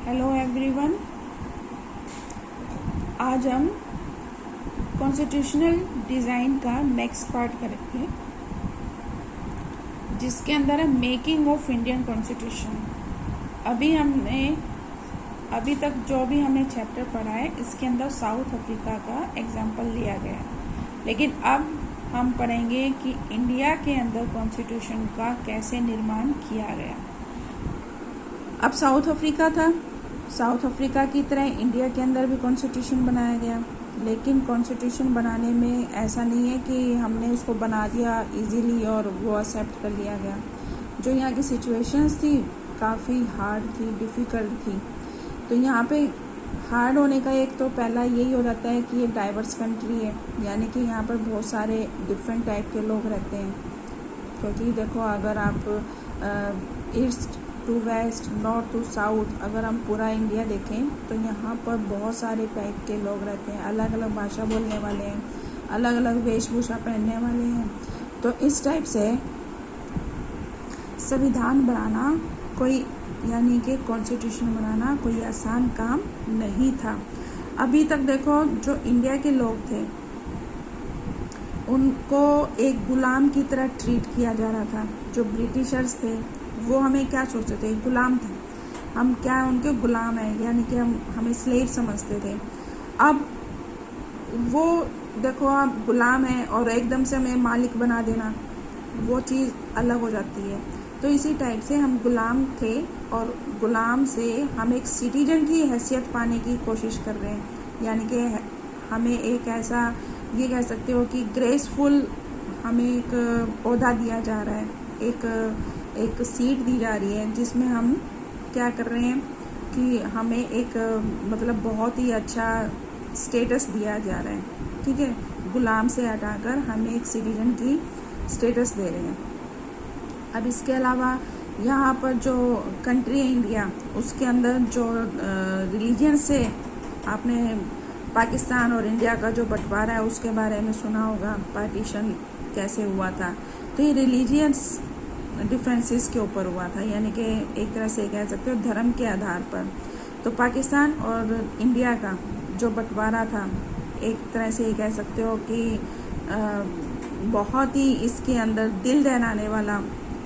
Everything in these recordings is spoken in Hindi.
Hello everyone. आज हम कॉन्स्टिट्यूशनल डिज़ाइन का नेक्स्ट पार्ट करेंगे, जिसके अंदर है मेकिंग ऑफ इंडियन कॉन्स्टिट्यूशन। अभी तक जो भी हमने चैप्टर पढ़ा है, इसके अंदर साउथ अफ्रीका का एग्जाम्पल लिया गया है, लेकिन अब हम पढ़ेंगे कि इंडिया के अंदर कॉन्स्टिट्यूशन का कैसे निर्माण किया गया। अब साउथ अफ्रीका की तरह इंडिया के अंदर भी कॉन्स्टिट्यूशन बनाया गया, लेकिन कॉन्स्टिट्यूशन बनाने में ऐसा नहीं है कि हमने उसको बना दिया इजीली और वो एक्सेप्ट कर लिया गया। जो यहाँ की सिचुएशंस थी काफ़ी हार्ड थी, डिफ़िकल्ट थी। तो यहाँ पे हार्ड होने का एक तो पहला यही हो जाता है कि ये डाइवर्स कंट्री है, यानी कि यहाँ पर बहुत सारे डिफरेंट टाइप के लोग रहते हैं। क्योंकि देखो, अगर आप east to west, north to south, अगर हम पूरा इंडिया देखें तो यहाँ पर बहुत सारे टाइप के लोग रहते हैं, अलग अलग भाषा बोलने वाले हैं, अलग अलग वेशभूषा पहनने वाले हैं। तो इस टाइप से संविधान बनाना यानी कि कॉन्स्टिट्यूशन बनाना कोई आसान काम नहीं था। अभी तक देखो, जो इंडिया के लोग थे उनको एक गुलाम की तरह ट्रीट किया जा रहा था। जो ब्रिटिशर्स थे वो हमें क्या सोचते थे, गुलाम थे, हम क्या उनके गुलाम हैं, यानी कि हमें स्लेव समझते थे। अब वो देखो, आप गुलाम हैं और एकदम से हमें मालिक बना देना, वो चीज़ अलग हो जाती है। तो इसी टाइप से हम गुलाम थे और गुलाम से हम एक सिटीजन की हैसियत पाने की कोशिश कर रहे हैं, यानी कि हमें एक ऐसा, ये कह सकते हो कि ग्रेसफुल हमें एक ओहदा दिया जा रहा है, एक सीट दी जा रही है, जिसमें हम क्या कर रहे हैं कि हमें एक मतलब बहुत ही अच्छा स्टेटस दिया जा रहा है। ठीक है, गुलाम से हटाकर हमें एक सिटीजन की स्टेटस दे रहे हैं। अब इसके अलावा यहाँ पर जो कंट्री है इंडिया, उसके अंदर जो रिलीजन से आपने पाकिस्तान और इंडिया का जो बंटवारा है उसके बारे में सुना होगा, पार्टीशन कैसे हुआ था। तो ये रिलीजियस डिफरेंसेस के ऊपर हुआ था, यानी कि एक तरह से कह सकते हो धर्म के आधार पर। तो पाकिस्तान और इंडिया का जो बंटवारा था, एक तरह से ये कह सकते हो कि बहुत ही इसके अंदर दिल दहलाने वाला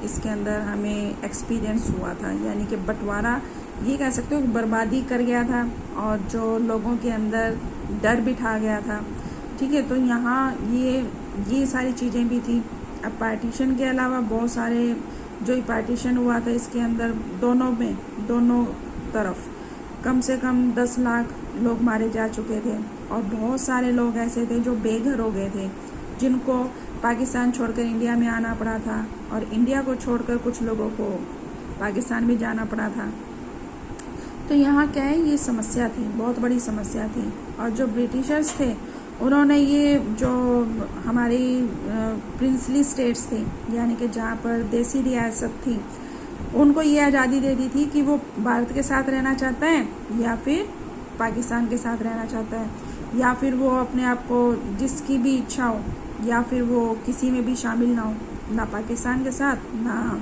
इसके अंदर हमें एक्सपीरियंस हुआ था। यानी कि बंटवारा ये कह सकते हो बर्बादी कर गया था और जो लोगों के अंदर डर बिठा गया था। ठीक है, तो यहाँ ये सारी चीज़ें भी थी। अब पार्टीशन के अलावा बहुत सारे जो पार्टीशन हुआ था, इसके अंदर दोनों तरफ कम से कम 10 लाख लोग मारे जा चुके थे और बहुत सारे लोग ऐसे थे जो बेघर हो गए थे, जिनको पाकिस्तान छोड़कर इंडिया में आना पड़ा था और इंडिया को छोड़कर कुछ लोगों को पाकिस्तान भी जाना पड़ा था। तो यहाँ क्या है, ये समस्या थी, बहुत बड़ी समस्या थी। और जो ब्रिटिशर्स थे उन्होंने ये जो हमारी प्रिंसली स्टेट्स थी, यानी कि जहाँ पर देसी रियासत थी, उनको ये आज़ादी दे दी थी कि वो भारत के साथ रहना चाहता है या फिर पाकिस्तान के साथ रहना चाहता है, या फिर वो अपने आप को जिसकी भी इच्छा हो, या फिर वो किसी में भी शामिल ना हो, ना पाकिस्तान के साथ ना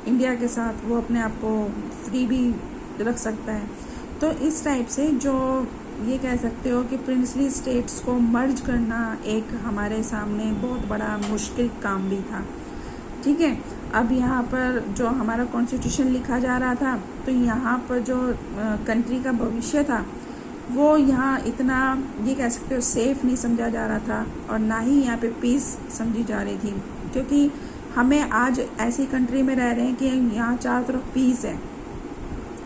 इंडिया के साथ, वो अपने आप को फ्री भी रख सकता है। तो इस टाइप से जो ये कह सकते हो कि प्रिंसली स्टेट्स को मर्ज करना एक हमारे सामने बहुत बड़ा मुश्किल काम भी था। ठीक है, अब यहाँ पर जो हमारा कॉन्स्टिट्यूशन लिखा जा रहा था, तो यहाँ पर जो कंट्री का भविष्य था वो यहाँ इतना ये कह सकते हो सेफ नहीं समझा जा रहा था, और ना ही यहाँ पे पीस समझी जा रही थी। क्योंकि हमें आज ऐसी कंट्री में रह रहे हैं कि यहाँ चारों तरफ पीस है,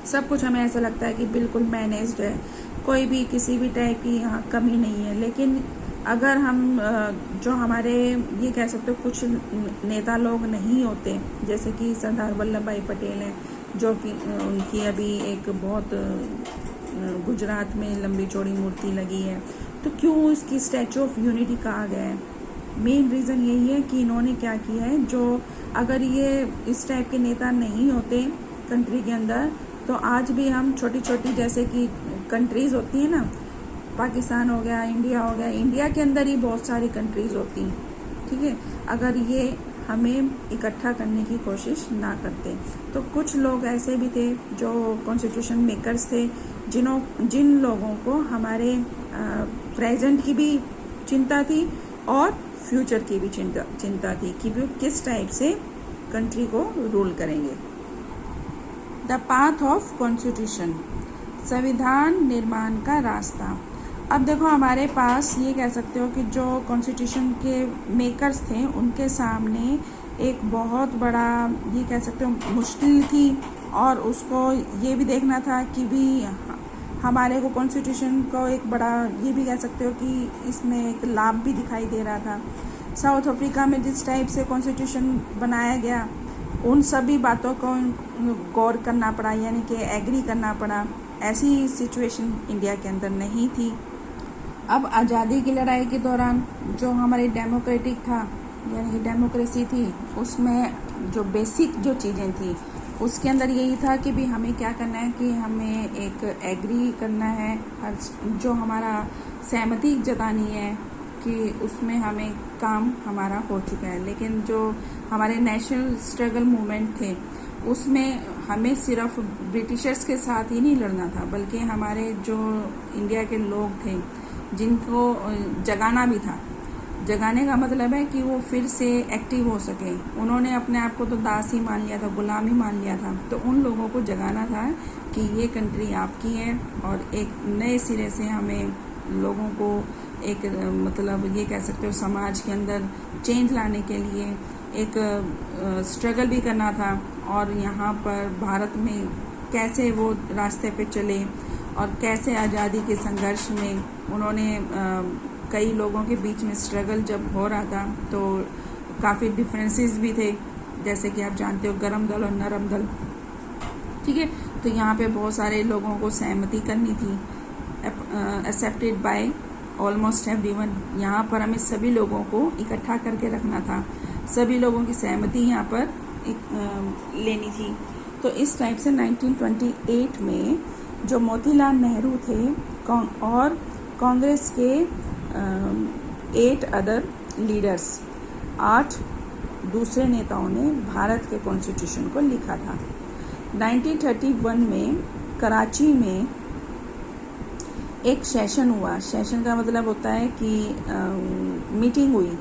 सब कुछ हमें ऐसा लगता है कि बिल्कुल मैनेज्ड है, कोई भी किसी भी टाइप की यहाँ कमी नहीं है। लेकिन अगर हम जो हमारे ये कह सकते हो कुछ नेता लोग नहीं होते, जैसे कि सरदार वल्लभ भाई पटेल हैं, जो कि उनकी अभी एक बहुत गुजरात में लंबी चौड़ी मूर्ति लगी है, तो क्यों इसकी स्टैचू ऑफ यूनिटी कहा गया है? मेन रीज़न यही है कि इन्होंने क्या किया है, जो अगर ये इस टाइप के नेता नहीं होते कंट्री के अंदर, तो आज भी हम छोटी छोटी जैसे कि कंट्रीज़ होती हैं ना, पाकिस्तान हो गया, इंडिया हो गया, इंडिया के अंदर ही बहुत सारी कंट्रीज़ होती हैं। ठीक है, अगर ये हमें इकट्ठा करने की कोशिश ना करते। तो कुछ लोग ऐसे भी थे जो कॉन्स्टिट्यूशन मेकर्स थे, जिन लोगों को हमारे प्रेजेंट की भी चिंता थी और फ्यूचर की भी चिंता थी कि वो किस टाइप से कंट्री को रूल करेंगे। द पाथ ऑफ कॉन्स्टिट्यूशन, संविधान निर्माण का रास्ता। अब देखो हमारे पास ये कह सकते हो कि जो कॉन्स्टिट्यूशन के मेकर्स थे उनके सामने एक बहुत बड़ा ये कह सकते हो मुश्किल थी, और उसको ये भी देखना था कि भी हमारे को कॉन्स्टिट्यूशन को एक बड़ा ये भी कह सकते हो कि इसमें एक लाभ भी दिखाई दे रहा था। साउथ अफ्रीका में जिस टाइप से कॉन्स्टिट्यूशन बनाया गया उन सभी बातों को गौर करना पड़ा, यानी कि एग्री करना पड़ा। ऐसी सिचुएशन इंडिया के अंदर नहीं थी। अब आज़ादी की लड़ाई के दौरान जो हमारी डेमोक्रेटिक था, यानी कि डेमोक्रेसी थी, उसमें जो बेसिक जो चीज़ें थी उसके अंदर यही था कि भी हमें क्या करना है कि हमें एक एग्री करना है, हर जो हमारा सहमति जतानी है कि उसमें हमें काम हमारा हो चुका है। लेकिन जो हमारे नेशनल स्ट्रगल मूवमेंट थे उसमें हमें सिर्फ ब्रिटिशर्स के साथ ही नहीं लड़ना था, बल्कि हमारे जो इंडिया के लोग थे जिनको जगाना भी था। जगाने का मतलब है कि वो फिर से एक्टिव हो सके। उन्होंने अपने आप को तो दास ही मान लिया था, गुलाम ही मान लिया था, तो उन लोगों को जगाना था कि ये कंट्री आपकी है और एक नए सिरे से हमें लोगों को एक मतलब ये कह सकते हो समाज के अंदर चेंज लाने के लिए एक स्ट्रगल भी करना था। और यहाँ पर भारत में कैसे वो रास्ते पे चले और कैसे आज़ादी के संघर्ष में उन्होंने कई लोगों के बीच में स्ट्रगल जब हो रहा था तो काफ़ी डिफरेंसेस भी थे, जैसे कि आप जानते हो गरम दल और नरम दल, ठीक है। तो यहाँ पे बहुत सारे लोगों को सहमति करनी थी, एक्सेप्टेड बाय ऑलमोस्ट एवरीवन। यहाँ पर हमें सभी लोगों को इकट्ठा करके रखना था, सभी लोगों की सहमति यहाँ पर लेनी थी। तो इस टाइप से 1928 में जो मोतीलाल नेहरू थे और कांग्रेस के 8 अदर लीडर्स, 8 दूसरे नेताओं ने भारत के कॉन्स्टिट्यूशन को लिखा था। 1931 में कराची में एक सेशन हुआ। सेशन का मतलब होता है कि मीटिंग हुई,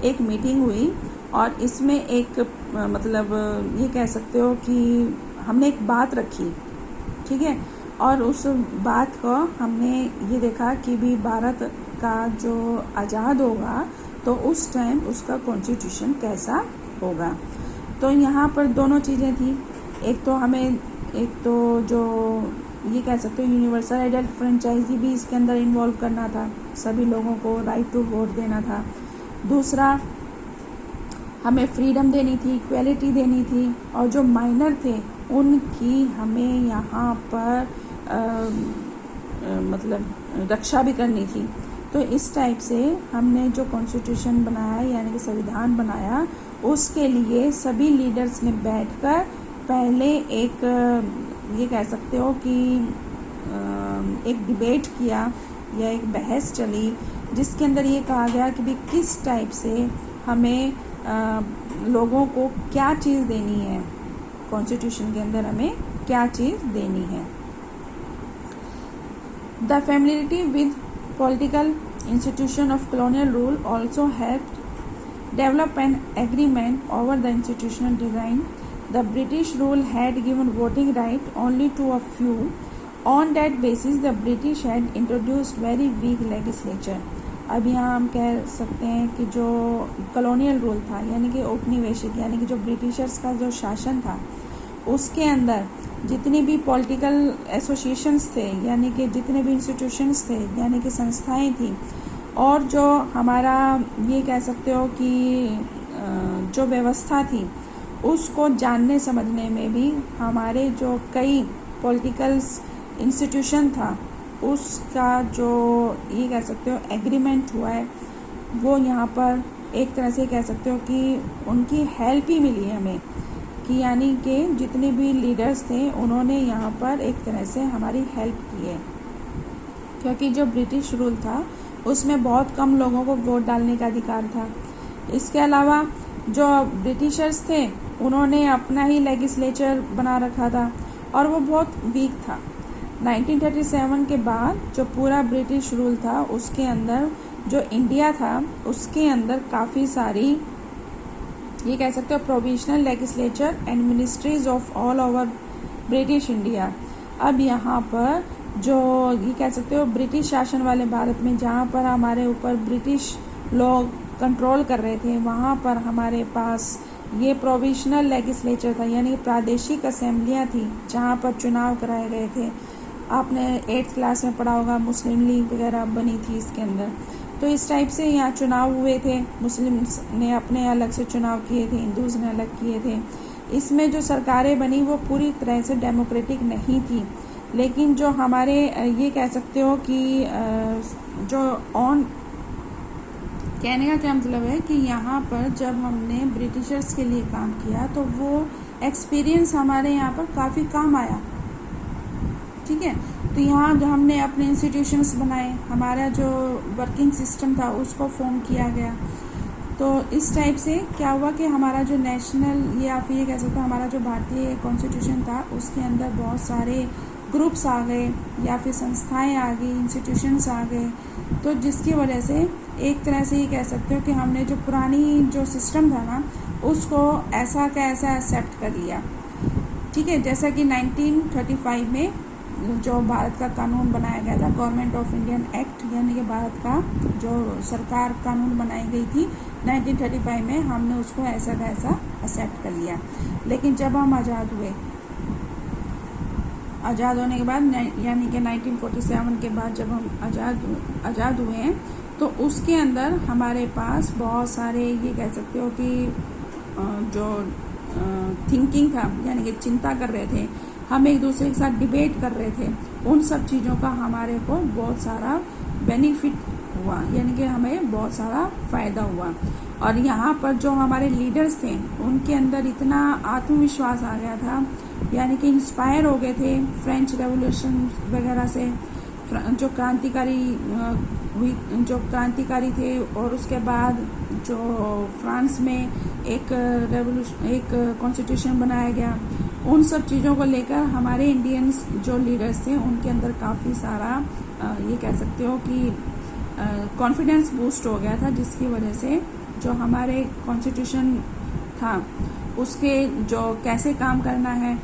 एक मीटिंग हुई और इसमें एक मतलब ये कह सकते हो कि हमने एक बात रखी, ठीक है। और उस बात को हमने ये देखा कि भी भारत का जो आज़ाद होगा तो उस टाइम उसका कॉन्स्टिट्यूशन कैसा होगा। तो यहाँ पर दोनों चीज़ें थी, एक तो जो ये कह सकते हो यूनिवर्सल एडल्ट फ्रेंचाइजी भी इसके अंदर इन्वॉल्व करना था, सभी लोगों को राइट टू वोट देना था। दूसरा हमें फ्रीडम देनी थी, इक्वेलिटी देनी थी, और जो माइनर थे उनकी हमें यहाँ पर मतलब रक्षा भी करनी थी। तो इस टाइप से हमने जो कॉन्स्टिट्यूशन बनाया यानी कि संविधान बनाया, उसके लिए सभी लीडर्स ने बैठकर पहले एक ये कह सकते हो कि एक डिबेट किया या एक बहस चली, जिसके अंदर ये कहा गया कि भी किस टाइप से हमें लोगों को क्या चीज़ देनी है, कॉन्स्टिट्यूशन के अंदर हमें क्या चीज़ देनी है। The familiarity with political institution of colonial rule also helped develop an agreement over the institutional design. The British rule had given voting right only to a few. On that basis, the British had introduced very weak legislature. अब यहाँ हम कह सकते हैं कि जो कॉलोनियल रूल था यानी कि औपनिवेशिक यानी कि जो ब्रिटिशर्स का जो शासन था, उसके अंदर जितनी भी पॉलिटिकल एसोसिएशंस थे यानी कि जितने भी इंस्टीट्यूशंस थे यानी कि संस्थाएं थी, और जो हमारा ये कह सकते हो कि जो व्यवस्था थी उसको जानने समझने में भी हमारे जो कई पॉलिटिकल इंस्टीट्यूशन था उसका जो ये कह सकते हो एग्रीमेंट हुआ है, वो यहाँ पर एक तरह से कह सकते हो कि उनकी हेल्प ही मिली है हमें, कि यानी कि जितने भी लीडर्स थे उन्होंने यहाँ पर एक तरह से हमारी हेल्प की है। क्योंकि जो ब्रिटिश रूल था उसमें बहुत कम लोगों को वोट डालने का अधिकार था। इसके अलावा जो ब्रिटिशर्स थे उन्होंने अपना ही लेजिस्लेचर बना रखा था और वो बहुत वीक था। 1937 के बाद जो पूरा ब्रिटिश रूल था उसके अंदर जो इंडिया था उसके अंदर काफ़ी सारी, ये कह सकते हो, provisional legislature and ministries of all over British India. अब यहाँ पर जो ये कह सकते हो ब्रिटिश शासन वाले भारत में, जहाँ पर हमारे ऊपर ब्रिटिश लोग कंट्रोल कर रहे थे, वहाँ पर हमारे पास ये प्रोविजनल लेजिस्लेचर था, यानी प्रादेशिक असेंबलियाँ थी जहाँ पर चुनाव कराए गए थे। आपने 8th क्लास में पढ़ा होगा, मुस्लिम लीग वगैरह बनी थी इसके अंदर। तो इस टाइप से यहाँ चुनाव हुए थे, मुस्लिम्स ने अपने अलग से चुनाव किए थे, हिंदूज ने अलग किए थे। इसमें जो सरकारें बनी वो पूरी तरह से डेमोक्रेटिक नहीं थी, लेकिन जो हमारे ये कह सकते हो कि जो ऑन कहने का क्या मतलब है कि यहाँ पर जब हमने ब्रिटिशर्स के लिए काम किया तो वो एक्सपीरियंस हमारे यहाँ पर काफ़ी काम आया। ठीक है, तो यहाँ जो हमने अपने इंस्टीट्यूशंस बनाए, हमारा जो वर्किंग सिस्टम था उसको फॉर्म किया गया। तो इस टाइप से क्या हुआ कि हमारा जो नेशनल या फिर ये कह सकते हो हमारा जो भारतीय कॉन्स्टिट्यूशन था उसके अंदर बहुत सारे ग्रुप्स आ गए या फिर संस्थाएं आ गई, इंस्टीट्यूशंस आ गए। तो जिसकी वजह से एक तरह से ये कह सकते हो कि हमने जो पुरानी जो सिस्टम था ना उसको ऐसा का ऐसा एक्सेप्ट कर लिया। ठीक है, जैसा कि 1935 में जो भारत का कानून बनाया गया था, गवर्नमेंट ऑफ इंडियन एक्ट, यानी कि भारत का जो सरकार कानून बनाई गई थी 1935 में, हमने उसको ऐसा का ऐसा एक्सेप्ट कर लिया। लेकिन जब हम आज़ाद हुए, आज़ाद होने के बाद यानी कि 1947 के बाद जब हम आज़ाद हुए हैं तो उसके अंदर हमारे पास बहुत सारे ये कह सकते हो कि जो थिंकिंग था, यानी कि चिंता कर रहे थे, हम एक दूसरे के साथ डिबेट कर रहे थे, उन सब चीज़ों का हमारे को बहुत सारा बेनिफिट हुआ, यानी कि हमें बहुत सारा फ़ायदा हुआ। और यहाँ पर जो हमारे लीडर्स थे उनके अंदर इतना आत्मविश्वास आ गया था, यानी कि इंस्पायर हो गए थे फ्रेंच रेवोल्यूशन वगैरह से, जो क्रांतिकारी थे। और उसके बाद जो फ्रांस में एक कॉन्स्टिट्यूशन बनाया गया, उन सब चीज़ों को लेकर हमारे इंडियंस जो लीडर्स थे उनके अंदर काफ़ी सारा ये कह सकते हो कि कॉन्फिडेंस बूस्ट हो गया था, जिसकी वजह से जो हमारे कॉन्स्टिट्यूशन था उसके जो कैसे काम करना है,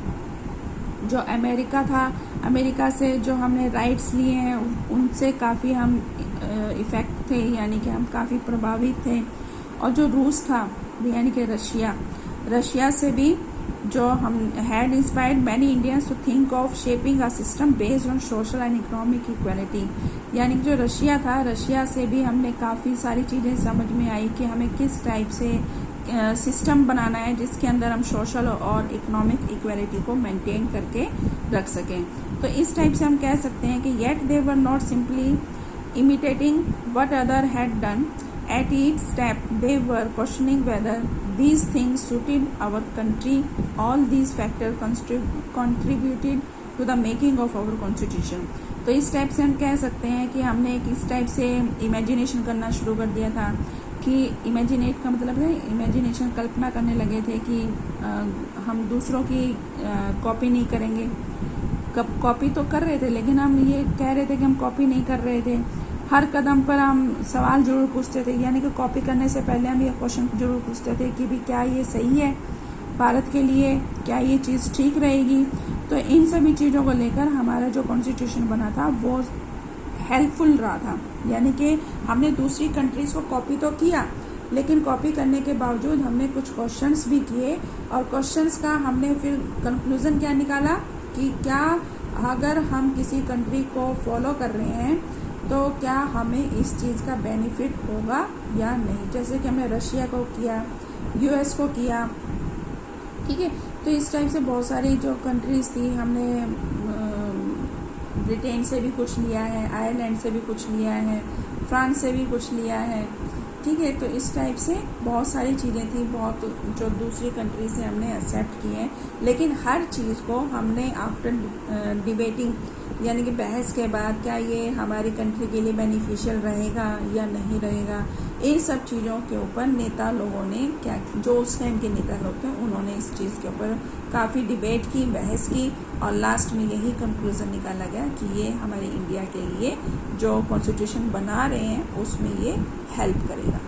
जो अमेरिका था, अमेरिका से जो हमने राइट्स लिए हैं उनसे काफ़ी हम इफ़ेक्ट थे, यानी कि हम काफ़ी प्रभावित थे। और जो रूस था यानी कि रशिया से भी जो हम had inspired many Indians to think of shaping a system based on social and economic equality, यानी कि जो रशिया था, रशिया से भी हमने काफ़ी सारी चीज़ें समझ में आई कि हमें किस टाइप से सिस्टम बनाना है जिसके अंदर हम सोशल और इकोनॉमिक इक्वालिटी को मेंटेन करके रख सकें। तो इस टाइप से हम कह सकते हैं कि yet they were not simply imitating what other had done. At each step they were questioning whether these things suited our country. All these factors contributed to the making of our constitution. तो इस टाइप से हम कह सकते हैं कि हमने इस टाइप से इमेजिनेशन करना शुरू कर दिया था कि इमेजिनेट का मतलब है इमेजिनेशन, कल्पना करने लगे थे कि हम दूसरों की कॉपी नहीं करेंगे। कॉपी तो कर रहे थे लेकिन हम ये कह रहे थे कि हम कॉपी नहीं कर रहे थे। हर कदम पर हम सवाल जरूर पूछते थे, यानी कि कॉपी करने से पहले हम ये क्वेश्चन जरूर पूछते थे कि भी क्या ये सही है भारत के लिए, क्या ये चीज़ ठीक रहेगी। तो इन सभी चीज़ों को लेकर हमारा जो कॉन्स्टिट्यूशन बना था वो हेल्पफुल रहा था, यानी कि हमने दूसरी कंट्रीज़ को कॉपी तो किया लेकिन कॉपी करने के बावजूद हमने कुछ क्वेश्चंस भी किए और क्वेश्चंस का हमने फिर कंक्लूजन क्या निकाला कि क्या अगर हम किसी कंट्री को फॉलो कर रहे हैं तो क्या हमें इस चीज़ का बेनिफिट होगा या नहीं। जैसे कि हमने रशिया को किया, यूएस को किया, ठीक है। तो इस टाइप से बहुत सारी जो कंट्रीज़ थी, हमने ब्रिटेन से भी कुछ लिया है, आयरलैंड से भी कुछ लिया है, फ्रांस से भी कुछ लिया है, ठीक है। तो इस टाइप से बहुत सारी चीज़ें थी, बहुत जो दूसरी कंट्री से हमने एक्सेप्ट की हैं, लेकिन हर चीज़ को हमने आफ्टर डिबेटिंग यानी कि बहस के बाद क्या ये हमारी कंट्री के लिए बेनिफिशियल रहेगा या नहीं रहेगा, इन सब चीज़ों के ऊपर नेता लोगों ने क्या, जो उस टाइम के नेता लोग थे उन्होंने इस चीज़ के ऊपर काफ़ी डिबेट की, बहस की, और लास्ट में यही कंक्लूज़न निकाला गया कि ये हमारे इंडिया के लिए जो कॉन्स्टिट्यूशन बना रहे हैं उसमें ये हेल्प करेगा।